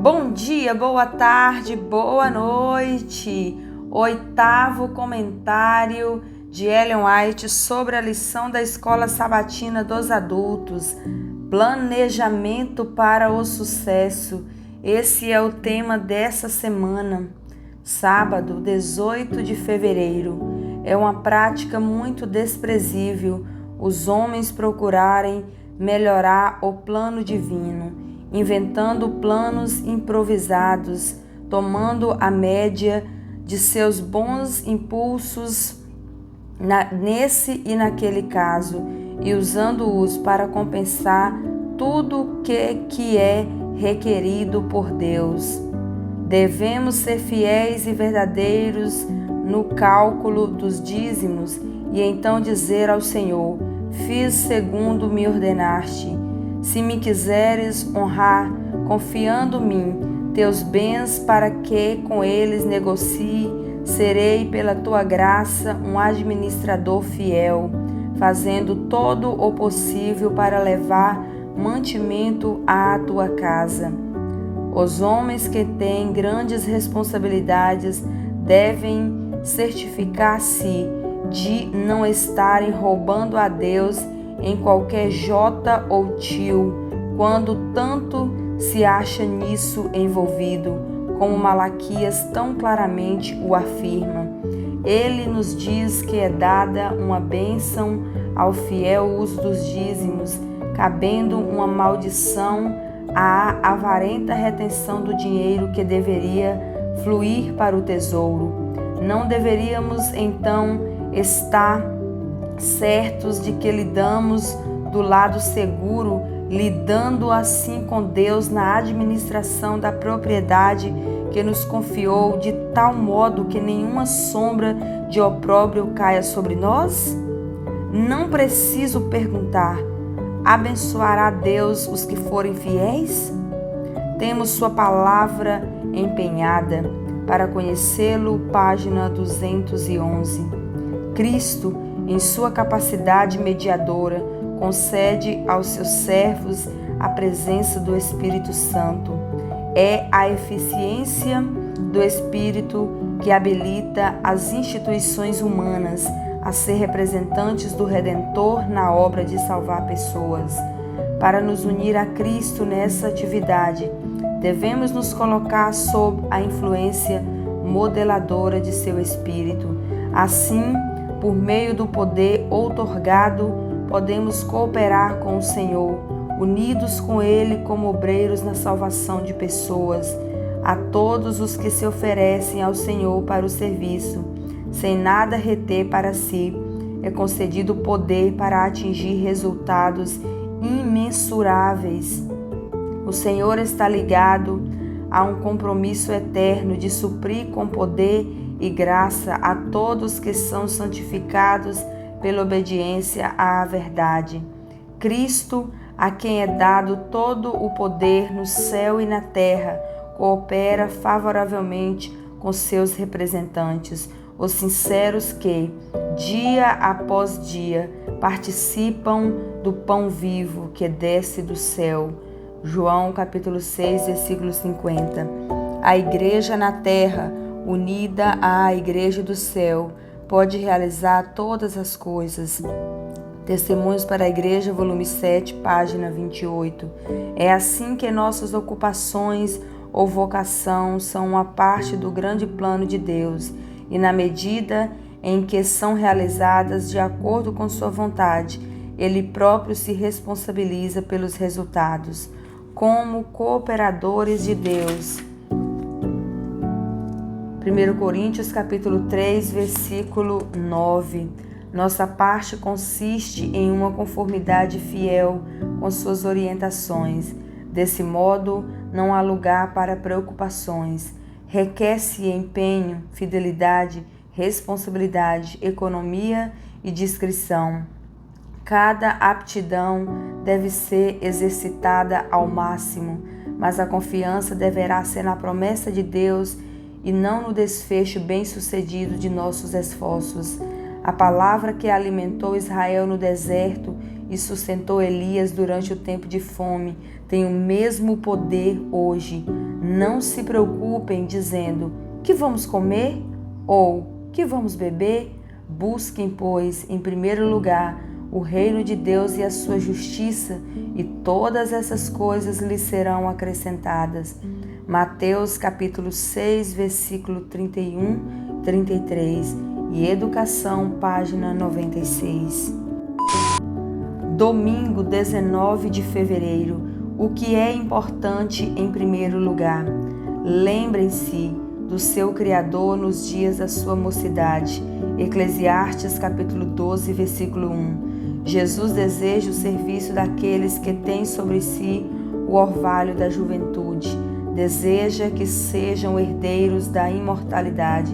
Bom dia, boa tarde, boa noite. Oitavo comentário de Ellen White sobre a lição da Escola Sabatina dos Adultos. Planejamento para o sucesso. Esse é o tema dessa semana. Sábado, 18 de fevereiro. É uma prática muito desprezível os homens procurarem melhorar o plano divino, inventando planos improvisados, tomando a média de seus bons impulsos nesse e naquele caso e usando-os para compensar tudo que é requerido por Deus. Devemos ser fiéis e verdadeiros no cálculo dos dízimos e então dizer ao Senhor: fiz segundo me ordenaste. Se me quiseres honrar, confiando-me teus bens para que com eles negocie, serei pela tua graça um administrador fiel, fazendo todo o possível para levar mantimento à tua casa. Os homens que têm grandes responsabilidades devem certificar-se de não estarem roubando a Deus em qualquer jota ou tio, quando tanto se acha nisso envolvido, como Malaquias tão claramente o afirma. Ele nos diz que é dada uma bênção ao fiel uso dos dízimos, cabendo uma maldição à avarenta retenção do dinheiro que deveria fluir para o tesouro. Não deveríamos, então, estar certos de que lidamos do lado seguro, lidando assim com Deus na administração da propriedade que nos confiou, de tal modo que nenhuma sombra de opróbrio caia sobre nós? Não preciso perguntar: abençoará Deus os que forem fiéis? Temos sua palavra empenhada. Para conhecê-lo, página 211. Cristo, em sua capacidade mediadora, concede aos seus servos a presença do Espírito Santo. É a eficiência do Espírito que habilita as instituições humanas a ser representantes do Redentor na obra de salvar pessoas. Para nos unir a Cristo nessa atividade, devemos nos colocar sob a influência modeladora de seu Espírito. Assim, por meio do poder outorgado, podemos cooperar com o Senhor, unidos com Ele como obreiros na salvação de pessoas. A todos os que se oferecem ao Senhor para o serviço, sem nada reter para si, é concedido poder para atingir resultados imensuráveis. O Senhor está ligado a um compromisso eterno de suprir com poder e graça a todos que são santificados pela obediência à verdade. Cristo, a quem é dado todo o poder no céu e na terra, coopera favoravelmente com seus representantes, os sinceros que, dia após dia, participam do pão vivo que desce do céu. João capítulo 6, versículo 50. A igreja na terra, unida à igreja do céu, pode realizar todas as coisas. Testemunhos para a Igreja, volume 7, página 28. É assim que nossas ocupações ou vocação são uma parte do grande plano de Deus, e na medida em que são realizadas de acordo com sua vontade, Ele próprio se responsabiliza pelos resultados. Como cooperadores de Deus. 1 Coríntios capítulo 3, versículo 9. Nossa parte consiste em uma conformidade fiel com suas orientações. Desse modo, não há lugar para preocupações. Requer-se empenho, fidelidade, responsabilidade, economia e discrição. Cada aptidão deve ser exercitada ao máximo, mas a confiança deverá ser na promessa de Deus e não no desfecho bem-sucedido de nossos esforços. A palavra que alimentou Israel no deserto e sustentou Elias durante o tempo de fome tem o mesmo poder hoje. Não se preocupem dizendo: que vamos comer? Ou que vamos beber? Busquem, pois, em primeiro lugar o reino de Deus e a sua justiça, e todas essas coisas lhes serão acrescentadas. Mateus capítulo 6, versículo 31, 33 e Educação, página 96. Domingo 19 de fevereiro. O que é importante em primeiro lugar? Lembrem-se do seu Criador nos dias da sua mocidade. Eclesiastes capítulo 12, versículo 1. Jesus deseja o serviço daqueles que têm sobre si o orvalho da juventude. Deseja que sejam herdeiros da imortalidade.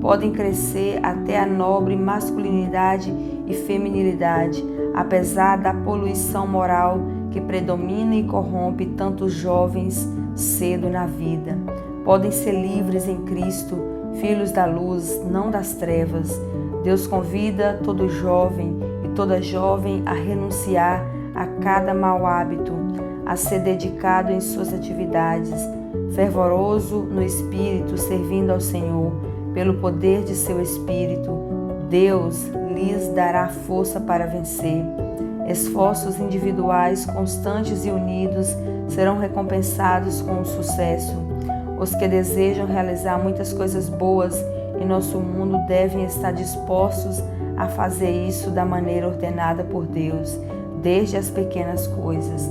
Podem crescer até a nobre masculinidade e feminilidade, apesar da poluição moral que predomina e corrompe tantos jovens cedo na vida. Podem ser livres em Cristo, filhos da luz, não das trevas. Deus convida todo jovem e toda jovem a renunciar a cada mau hábito, a ser dedicado em suas atividades, fervoroso no Espírito, servindo ao Senhor, pelo poder de seu Espírito. Deus lhes dará força para vencer. Esforços individuais constantes e unidos serão recompensados com o sucesso. Os que desejam realizar muitas coisas boas em nosso mundo devem estar dispostos a fazer isso da maneira ordenada por Deus, desde as pequenas coisas.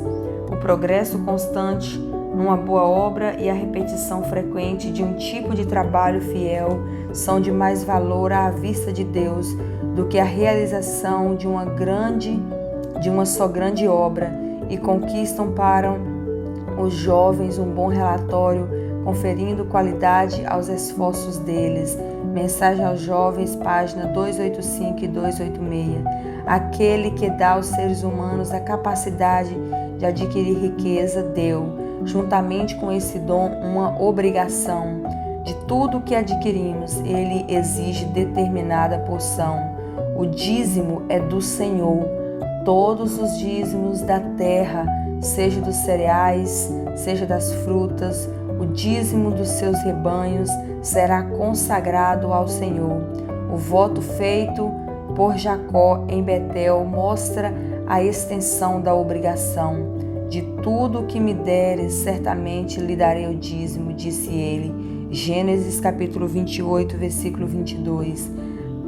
O progresso constante numa boa obra e a repetição frequente de um tipo de trabalho fiel são de mais valor à vista de Deus do que a realização de uma só grande obra, e conquistam para os jovens um bom relatório, conferindo qualidade aos esforços deles. Mensagem aos Jovens, página 285 e 286. Aquele que dá aos seres humanos a capacidade de adquirir riqueza, deu, juntamente com esse dom, uma obrigação. De tudo o que adquirimos, ele exige determinada porção. O dízimo é do Senhor. Todos os dízimos da terra, seja dos cereais, seja das frutas, o dízimo dos seus rebanhos será consagrado ao Senhor. O voto feito por Jacó em Betel mostra a extensão da obrigação. De tudo o que me deres, certamente lhe darei o dízimo, disse ele. Gênesis capítulo 28, versículo 22.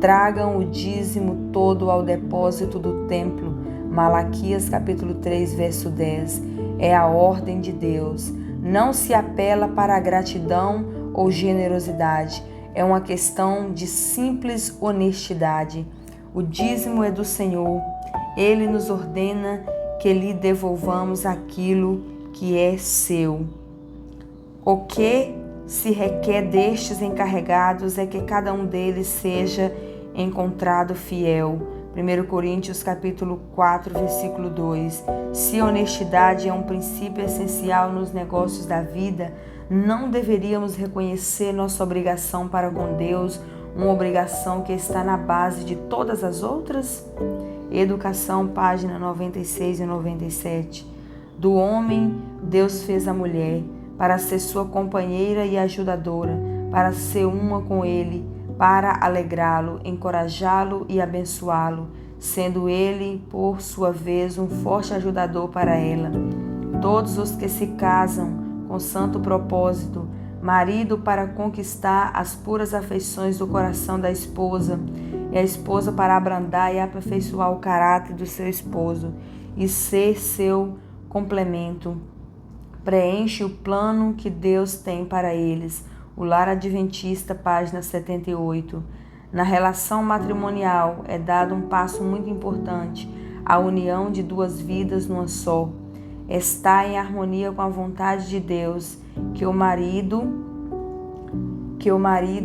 Tragam o dízimo todo ao depósito do templo. Malaquias capítulo 3, verso 10. É a ordem de Deus. Não se apela para a gratidão ou generosidade. É uma questão de simples honestidade. O dízimo é do Senhor. Ele nos ordena que lhe devolvamos aquilo que é seu. O que se requer destes encarregados é que cada um deles seja encontrado fiel. 1 Coríntios capítulo 4, versículo 2. Se a honestidade é um princípio essencial nos negócios da vida, não deveríamos reconhecer nossa obrigação para com Deus, uma obrigação que está na base de todas as outras? Educação, página 96 e 97. Do homem, Deus fez a mulher, para ser sua companheira e ajudadora, para ser uma com ele, para alegrá-lo, encorajá-lo e abençoá-lo, sendo ele, por sua vez, um forte ajudador para ela. Todos os que se casam com santo propósito, marido para conquistar as puras afeições do coração da esposa, e a esposa para abrandar e aperfeiçoar o caráter do seu esposo e ser seu complemento. Preenche o plano que Deus tem para eles. O Lar Adventista, página 78. Na relação matrimonial é dado um passo muito importante, a união de duas vidas numa só. Está em harmonia com a vontade de Deus que o marido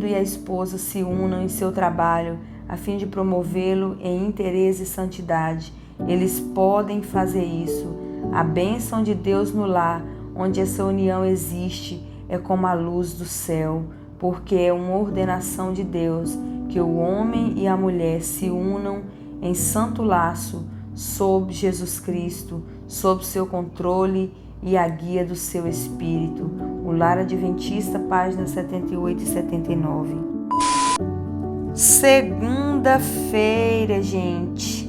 e a esposa se unam em seu trabalho, a fim de promovê-lo em interesse e santidade. Eles podem fazer isso. A bênção de Deus no lar, onde essa união existe, é como a luz do céu, porque é uma ordenação de Deus que o homem e a mulher se unam em santo laço sob Jesus Cristo, sob seu controle e a guia do seu espírito. O Lar Adventista, páginas 78 e 79. Segunda-feira, gente,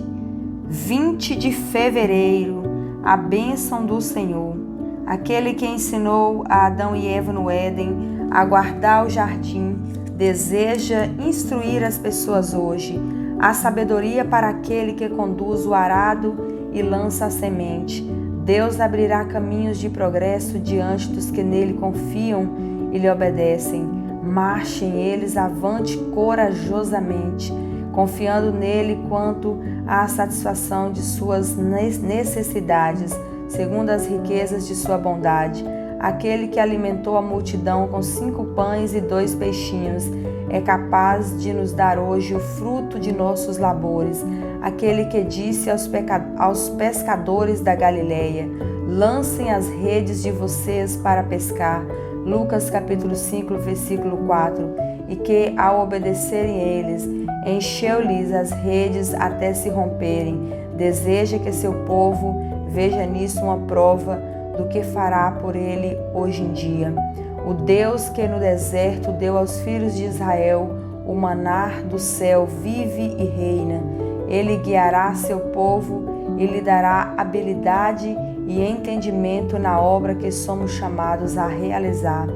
20 de fevereiro, a bênção do Senhor. Aquele que ensinou a Adão e Eva no Éden a guardar o jardim, deseja instruir as pessoas hoje. A sabedoria para aquele que conduz o arado e lança a semente. Deus abrirá caminhos de progresso diante dos que nele confiam e lhe obedecem. Marchem eles avante corajosamente, confiando nele quanto à satisfação de suas necessidades, segundo as riquezas de sua bondade. Aquele que alimentou a multidão com 5 pães e 2 peixinhos é capaz de nos dar hoje o fruto de nossos labores. Aquele que disse aos pescadores da Galileia: lancem as redes de vocês para pescar. Lucas capítulo 5, versículo 4. E que, ao obedecerem eles, encheu-lhes as redes até se romperem. Deseja que seu povo veja nisso uma prova do que fará por ele hoje em dia. O Deus que no deserto deu aos filhos de Israel o maná do céu vive e reina. Ele guiará seu povo e lhe dará habilidade e entendimento na obra que somos chamados a realizar.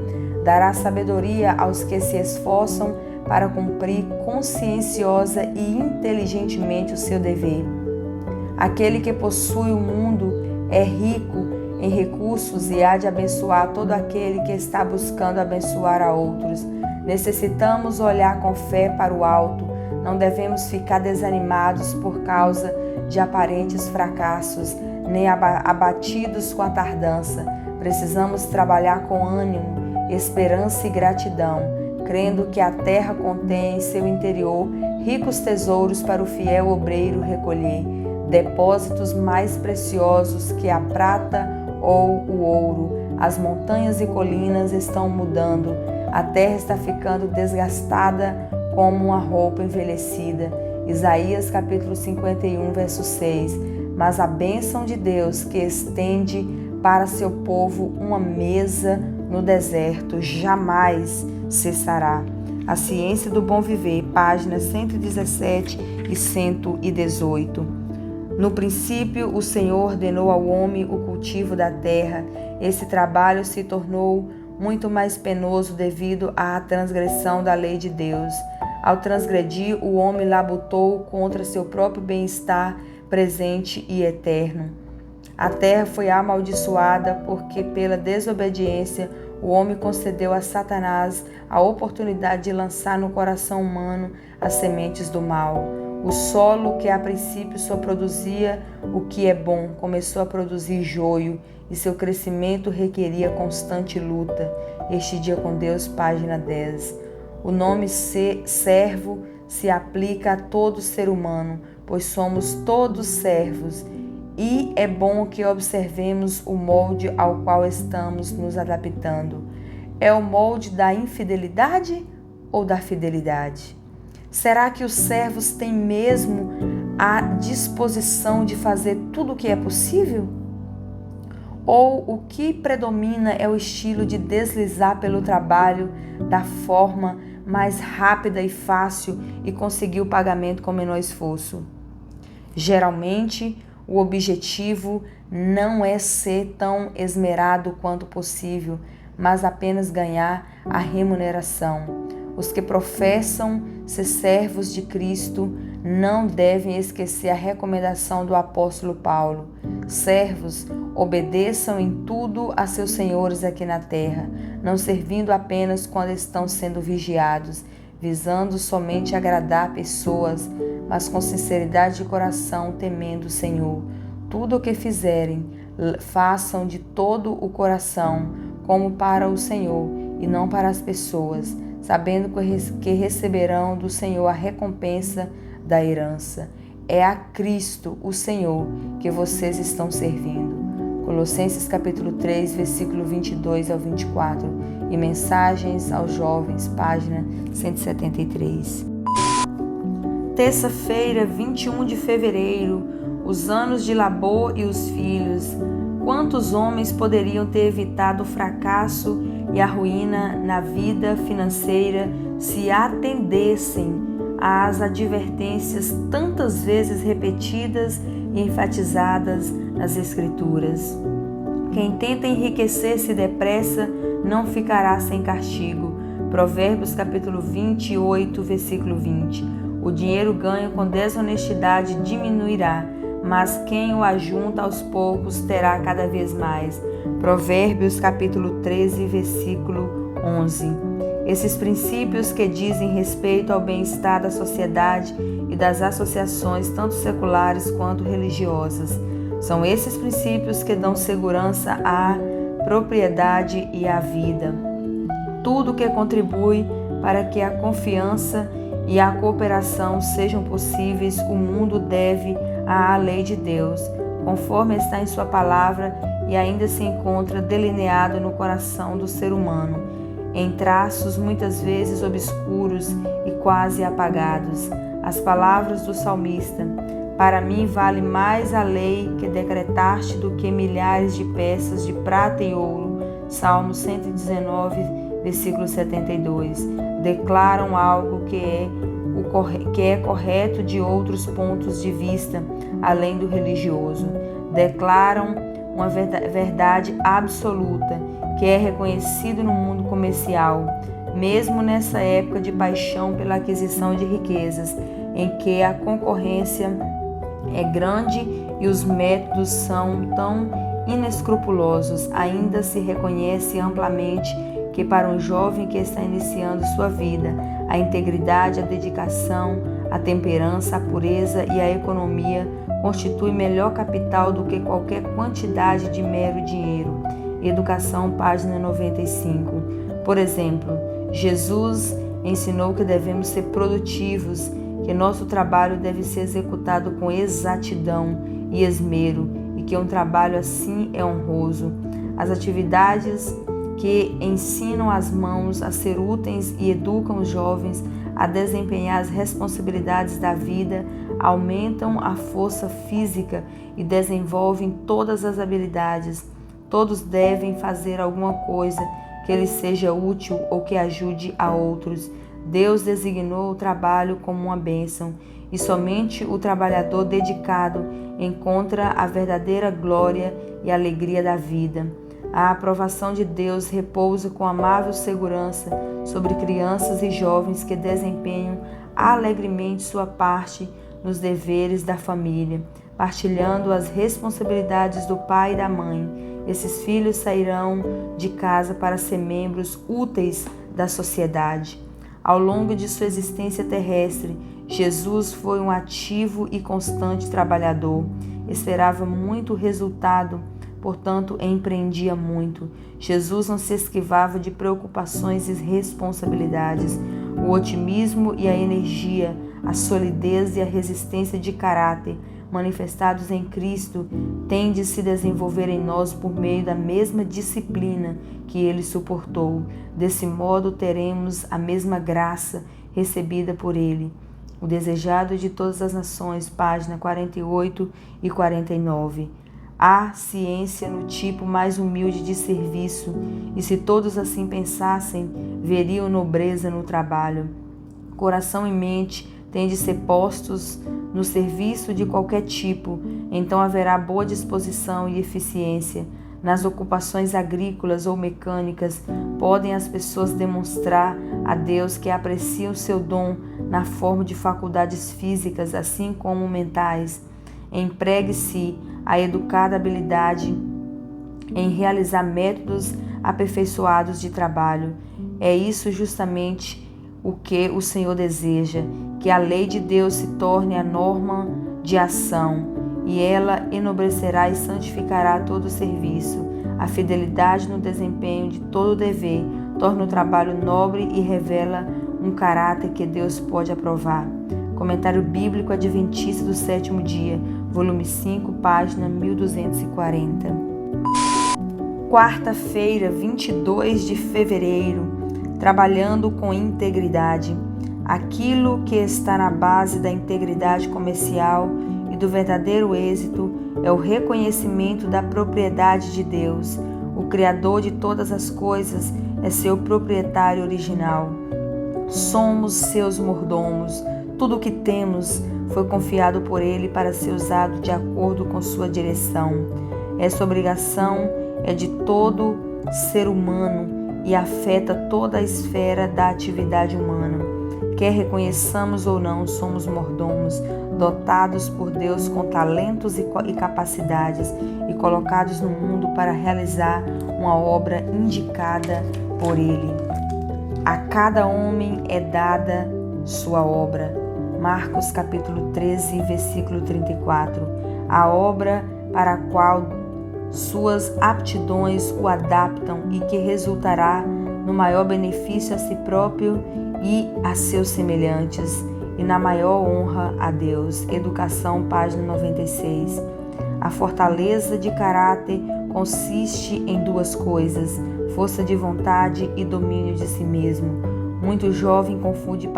Dará sabedoria aos que se esforçam para cumprir conscienciosa e inteligentemente o seu dever. Aquele que possui o mundo é rico em recursos e há de abençoar todo aquele que está buscando abençoar a outros. Necessitamos olhar com fé para o alto. Não devemos ficar desanimados por causa de aparentes fracassos, nem abatidos com a tardança. Precisamos trabalhar com ânimo, esperança e gratidão, crendo que a terra contém em seu interior ricos tesouros para o fiel obreiro recolher, depósitos mais preciosos que a prata ou o ouro. As montanhas e colinas estão mudando, a terra está ficando desgastada como uma roupa envelhecida. Isaías capítulo 51, verso 6. Mas a bênção de Deus que estende para seu povo uma mesa no deserto jamais cessará. A Ciência do Bom Viver, páginas 117 e 118. No princípio, o Senhor ordenou ao homem o cultivo da terra. Esse trabalho se tornou muito mais penoso devido à transgressão da lei de Deus. Ao transgredir, o homem labutou contra seu próprio bem-estar presente e eterno. A terra foi amaldiçoada porque, pela desobediência, o homem concedeu a Satanás a oportunidade de lançar no coração humano as sementes do mal. O solo, que a princípio só produzia o que é bom, começou a produzir joio e seu crescimento requeria constante luta. Este Dia com Deus, página 10. O nome servo se aplica a todo ser humano, pois somos todos servos, e é bom que observemos o molde ao qual estamos nos adaptando. É o molde da infidelidade ou da fidelidade? Será que os servos têm mesmo a disposição de fazer tudo o que é possível? Ou o que predomina é o estilo de deslizar pelo trabalho da forma mais rápida e fácil e conseguir o pagamento com menor esforço? Geralmente, o objetivo não é ser tão esmerado quanto possível, mas apenas ganhar a remuneração. Os que professam ser servos de Cristo não devem esquecer a recomendação do apóstolo Paulo. Servos, obedeçam em tudo a seus senhores aqui na terra, não servindo apenas quando estão sendo vigiados, visando somente agradar pessoas, mas com sinceridade de coração, temendo o Senhor. Tudo o que fizerem, façam de todo o coração, como para o Senhor e não para as pessoas, sabendo que receberão do Senhor a recompensa da herança. É a Cristo, o Senhor, que vocês estão servindo. Colossenses capítulo 3, versículo 22 ao 24 e Mensagens aos Jovens, página 173. Terça-feira, 21 de fevereiro, os anos de labor e os filhos. Quantos homens poderiam ter evitado o fracasso e a ruína na vida financeira se atendessem às advertências tantas vezes repetidas e enfatizadas nas Escrituras? Quem tenta enriquecer-se depressa não ficará sem castigo. Provérbios capítulo 28, versículo 20. O dinheiro ganho com desonestidade diminuirá, mas quem o ajunta aos poucos terá cada vez mais. Provérbios capítulo 13, versículo 11. Esses princípios que dizem respeito ao bem-estar da sociedade e das associações, tanto seculares quanto religiosas. São esses princípios que dão segurança à propriedade e à vida. Tudo que contribui para que a confiança e a cooperação sejam possíveis, o mundo deve à lei de Deus, conforme está em sua palavra e ainda se encontra delineado no coração do ser humano, em traços muitas vezes obscuros e quase apagados. As palavras do salmista: para mim vale mais a lei que decretaste do que milhares de peças de prata e ouro. Salmo 119, versículo 72. Declaram algo que é correto de outros pontos de vista, além do religioso. Declaram uma verdade absoluta, que é reconhecido no mundo comercial, mesmo nessa época de paixão pela aquisição de riquezas, em que a concorrência é grande e os métodos são tão inescrupulosos. Ainda se reconhece amplamente que para um jovem que está iniciando sua vida, a integridade, a dedicação, a temperança, a pureza e a economia constitui melhor capital do que qualquer quantidade de mero dinheiro. Educação, página 95. Por exemplo, Jesus ensinou que devemos ser produtivos, que nosso trabalho deve ser executado com exatidão e esmero e que um trabalho assim é honroso. As atividades que ensinam as mãos a ser úteis e educam os jovens a desempenhar as responsabilidades da vida, aumentam a força física e desenvolvem todas as habilidades. Todos devem fazer alguma coisa que lhes seja útil ou que ajude a outros. Deus designou o trabalho como uma bênção, e somente o trabalhador dedicado encontra a verdadeira glória e alegria da vida. A aprovação de Deus repousa com amável segurança sobre crianças e jovens que desempenham alegremente sua parte nos deveres da família, partilhando as responsabilidades do pai e da mãe. Esses filhos sairão de casa para ser membros úteis da sociedade. Ao longo de sua existência terrestre, Jesus foi um ativo e constante trabalhador. Esperava muito resultado, portanto, empreendia muito. Jesus não se esquivava de preocupações e responsabilidades. O otimismo e a energia, a solidez e a resistência de caráter manifestados em Cristo têm de se desenvolver em nós por meio da mesma disciplina que ele suportou. Desse modo, teremos a mesma graça recebida por ele. O desejado de todas as nações, página 48 e 49. Há ciência no tipo mais humilde de serviço, e se todos assim pensassem, veriam nobreza no trabalho. Coração e mente têm de ser postos no serviço de qualquer tipo, então haverá boa disposição e eficiência. Nas ocupações agrícolas ou mecânicas, podem as pessoas demonstrar a Deus que apreciam seu dom na forma de faculdades físicas, assim como mentais. Empregue-se a educada habilidade em realizar métodos aperfeiçoados de trabalho. É isso justamente o que o Senhor deseja, que a lei de Deus se torne a norma de ação, e ela enobrecerá e santificará todo o serviço. A fidelidade no desempenho de todo o dever torna o trabalho nobre e revela um caráter que Deus pode aprovar. Comentário Bíblico Adventista do Sétimo Dia, volume 5, página 1240. Quarta-feira, 22 de fevereiro. Trabalhando com integridade. Aquilo que está na base da integridade comercial e do verdadeiro êxito é o reconhecimento da propriedade de Deus. O Criador de todas as coisas é seu proprietário original. Somos seus mordomos. Tudo o que temos foi confiado por Ele para ser usado de acordo com sua direção. Essa obrigação é de todo ser humano e afeta toda a esfera da atividade humana. Quer reconheçamos ou não, somos mordomos, dotados por Deus com talentos e capacidades e colocados no mundo para realizar uma obra indicada por Ele. A cada homem é dada sua obra. Marcos capítulo 13, versículo 34. A obra para a qual suas aptidões o adaptam e que resultará no maior benefício a si próprio e a seus semelhantes e na maior honra a Deus. Educação, página 96. A fortaleza de caráter consiste em duas coisas: força de vontade e domínio de si mesmo. Muito jovem confunde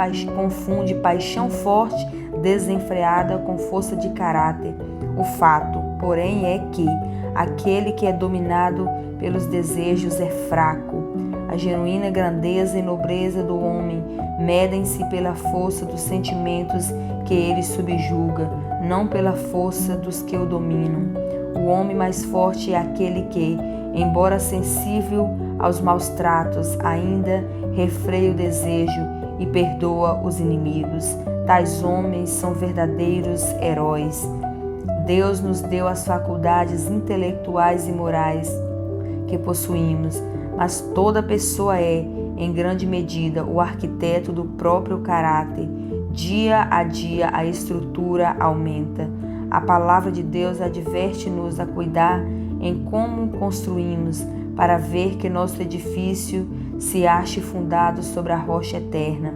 paixão forte, desenfreada, com força de caráter. O fato, porém, é que aquele que é dominado pelos desejos é fraco. A genuína grandeza e nobreza do homem medem-se pela força dos sentimentos que ele subjuga, não pela força dos que o dominam. O homem mais forte é aquele que, embora sensível aos maus tratos, ainda refreia o desejo e perdoa os inimigos. Tais homens são verdadeiros heróis. Deus nos deu as faculdades intelectuais e morais que possuímos, mas toda pessoa é, em grande medida, o arquiteto do próprio caráter. Dia a dia a estrutura aumenta. A palavra de Deus adverte-nos a cuidar em como construímos, para ver que nosso edifício se ache fundado sobre a rocha eterna.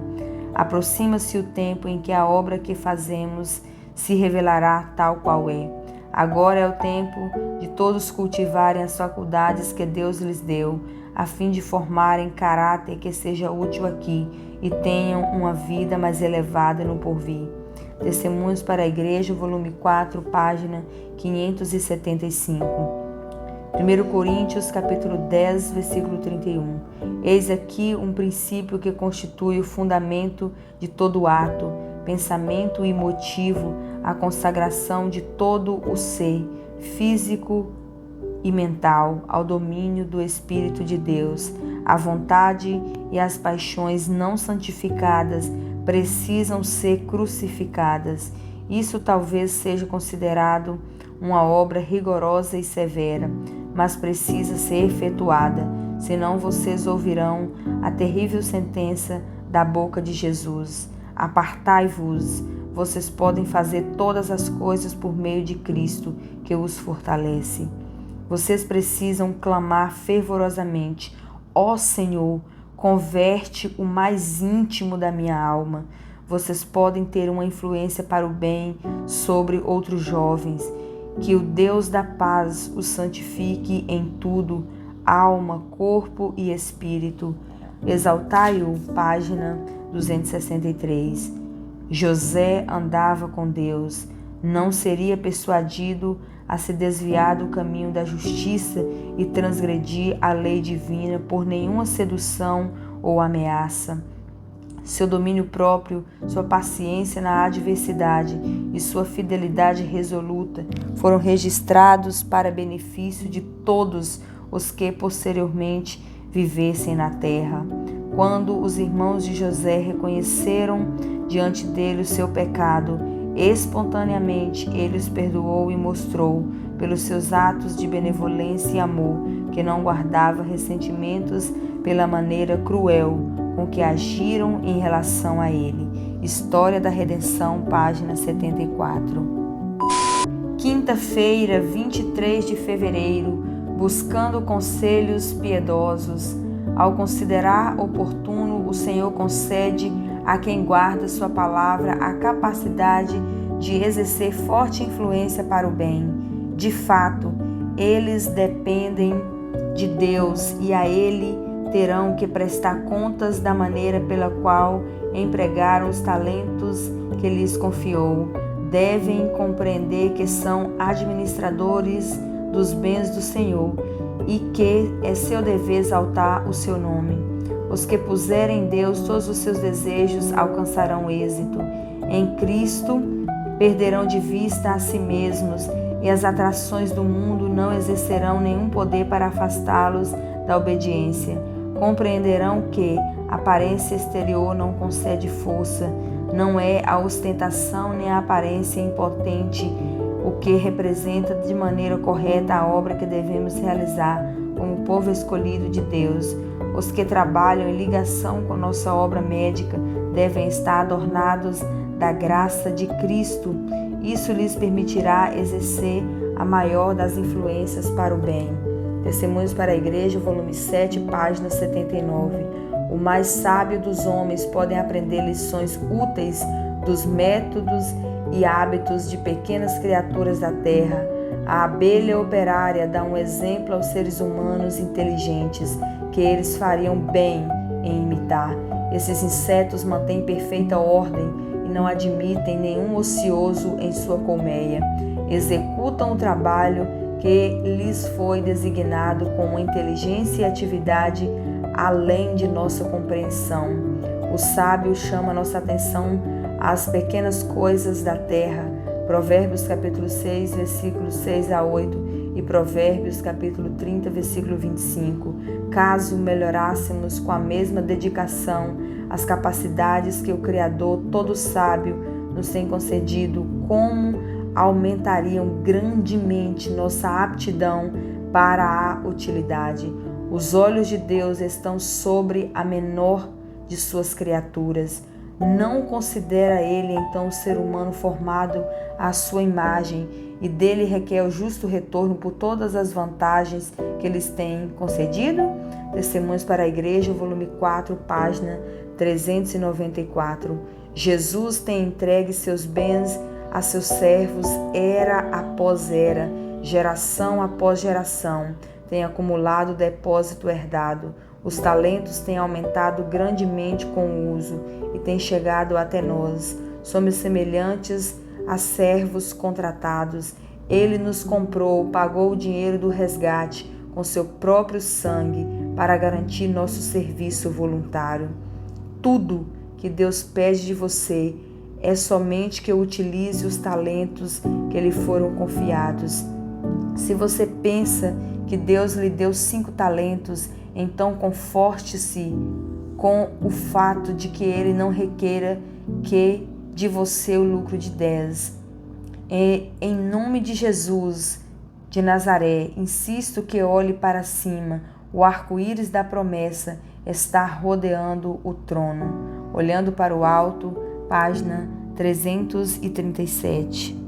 Aproxima-se o tempo em que a obra que fazemos se revelará tal qual é. Agora é o tempo de todos cultivarem as faculdades que Deus lhes deu, a fim de formarem caráter que seja útil aqui e tenham uma vida mais elevada no porvir. Testemunhos para a Igreja, volume 4, página 575. 1 Coríntios, capítulo 10, versículo 31. Eis aqui um princípio que constitui o fundamento de todo ato, pensamento e motivo, a consagração de todo o ser, físico e mental, ao domínio do Espírito de Deus. A vontade e as paixões não santificadas precisam ser crucificadas. Isso talvez seja considerado uma obra rigorosa e severa, mas precisa ser efetuada, senão vocês ouvirão a terrível sentença da boca de Jesus: apartai-vos. Vocês podem fazer todas as coisas por meio de Cristo, que os fortalece. Vocês precisam clamar fervorosamente: ó Senhor, converte o mais íntimo da minha alma. Vocês podem ter uma influência para o bem sobre outros jovens. Que o Deus da paz os santifique em tudo, alma, corpo e espírito. Exaltai-o, página 263. José andava com Deus. Não seria persuadido a se desviar do caminho da justiça e transgredir a lei divina por nenhuma sedução ou ameaça. Seu domínio próprio, sua paciência na adversidade e sua fidelidade resoluta foram registrados para benefício de todos os que posteriormente vivessem na terra. Quando os irmãos de José reconheceram diante dele o seu pecado, espontaneamente ele os perdoou e mostrou, pelos seus atos de benevolência e amor, que não guardava ressentimentos pela maneira cruel com que agiram em relação a ele. História da Redenção, página 74. Quinta-feira, 23 de fevereiro, buscando conselhos piedosos. Ao considerar oportuno, o Senhor concede a quem guarda sua palavra a capacidade de exercer forte influência para o bem. De fato, eles dependem de Deus e a Ele terão que prestar contas da maneira pela qual empregaram os talentos que lhes confiou. devem compreender que são administradores dos bens do Senhor e que é seu dever exaltar o seu nome. Os que puserem em Deus todos os seus desejos alcançarão êxito. Em Cristo perderão de vista a si mesmos e as atrações do mundo não exercerão nenhum poder para afastá-los da obediência. Compreenderão que a aparência exterior não concede força, não é a ostentação nem a aparência impotente o que representa de maneira correta a obra que devemos realizar como povo escolhido de Deus. Os que trabalham em ligação com nossa obra médica devem estar adornados da graça de Cristo. Isso lhes permitirá exercer a maior das influências para o bem. Testemunhos para a Igreja, volume 7, página 79. O mais sábio dos homens podem aprender lições úteis dos métodos e hábitos de pequenas criaturas da terra. A abelha operária dá um exemplo aos seres humanos inteligentes que eles fariam bem em imitar. Esses insetos mantêm perfeita ordem e não admitem nenhum ocioso em sua colmeia. Executam o trabalho que lhes foi designado com uma inteligência e atividade além de nossa compreensão. O sábio chama nossa atenção às pequenas coisas da terra. Provérbios capítulo 6, versículos 6 a 8 e Provérbios capítulo 30, versículo 25. Caso melhorássemos com a mesma dedicação as capacidades que o Criador todo sábio nos tem concedido, como aumentariam grandemente nossa aptidão para a utilidade. Os olhos de Deus estão sobre a menor de suas criaturas. Não considera ele então o ser humano formado à sua imagem e dele requer o justo retorno por todas as vantagens que eles têm concedido? Testemunhos para a Igreja, volume 4, página 394. Jesus tem entregue seus bens a seus servos era após era, geração após geração. Tem acumulado depósito herdado. Os talentos têm aumentado grandemente com o uso e têm chegado até nós. Somos semelhantes a servos contratados. Ele nos comprou, pagou o dinheiro do resgate com seu próprio sangue para garantir nosso serviço voluntário. Tudo que Deus pede de você é somente que utilize os talentos que lhe foram confiados. Se você pensa que Deus lhe deu 5 talentos, então conforte-se com o fato de que Ele não requeira que de você o lucro de 10. Em nome de Jesus de Nazaré, insisto que olhe para cima. O arco-íris da promessa está rodeando o trono. Olhando para o alto, página 337.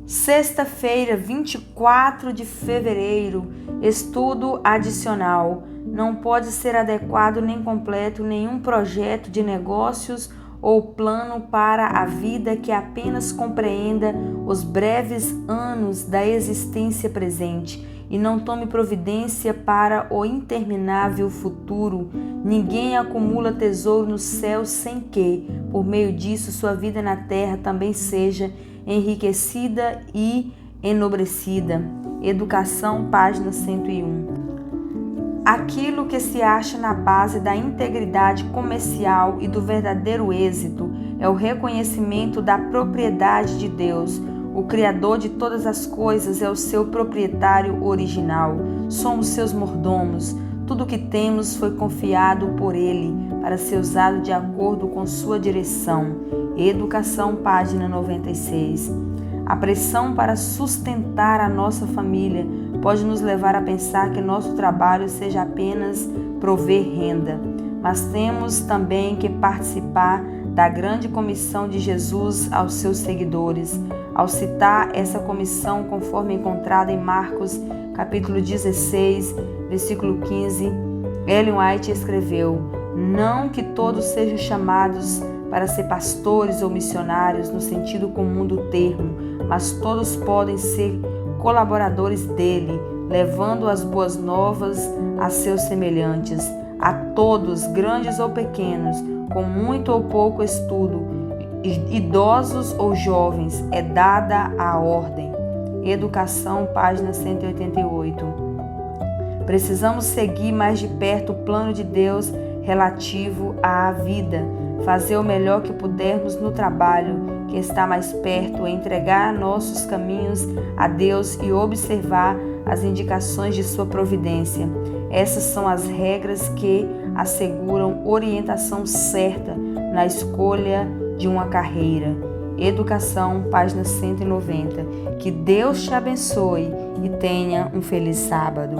Sexta-feira, 24 de fevereiro, estudo adicional. Não pode ser adequado nem completo nenhum projeto de negócios ou plano para a vida que apenas compreenda os breves anos da existência presente e não tome providência para o interminável futuro. Ninguém acumula tesouro no céu sem que, por meio disso, sua vida na terra também seja enriquecida e enobrecida. Educação, página 101. Aquilo que se acha na base da integridade comercial e do verdadeiro êxito é o reconhecimento da propriedade de Deus. O Criador de todas as coisas é o seu proprietário original. Somos seus mordomos. Tudo o que temos foi confiado por Ele para ser usado de acordo com sua direção. Educação, página 96. A pressão para sustentar a nossa família pode nos levar a pensar que nosso trabalho seja apenas prover renda. Mas temos também que participar da grande comissão de Jesus aos seus seguidores. Ao citar essa comissão conforme encontrada em Marcos, capítulo 16, versículo 15, Ellen White escreveu: não que todos sejam chamados para ser pastores ou missionários no sentido comum do termo, mas todos podem ser colaboradores dele, levando as boas novas a seus semelhantes. A todos, grandes ou pequenos, com muito ou pouco estudo, idosos ou jovens, é dada a ordem. Educação, página 188. Precisamos seguir mais de perto o plano de Deus relativo à vida, fazer o melhor que pudermos no trabalho que está mais perto, entregar nossos caminhos a Deus e observar as indicações de sua providência. Essas são as regras que asseguram orientação certa na escolha de uma carreira. Educação, página 190. Que Deus te abençoe e tenha um feliz sábado.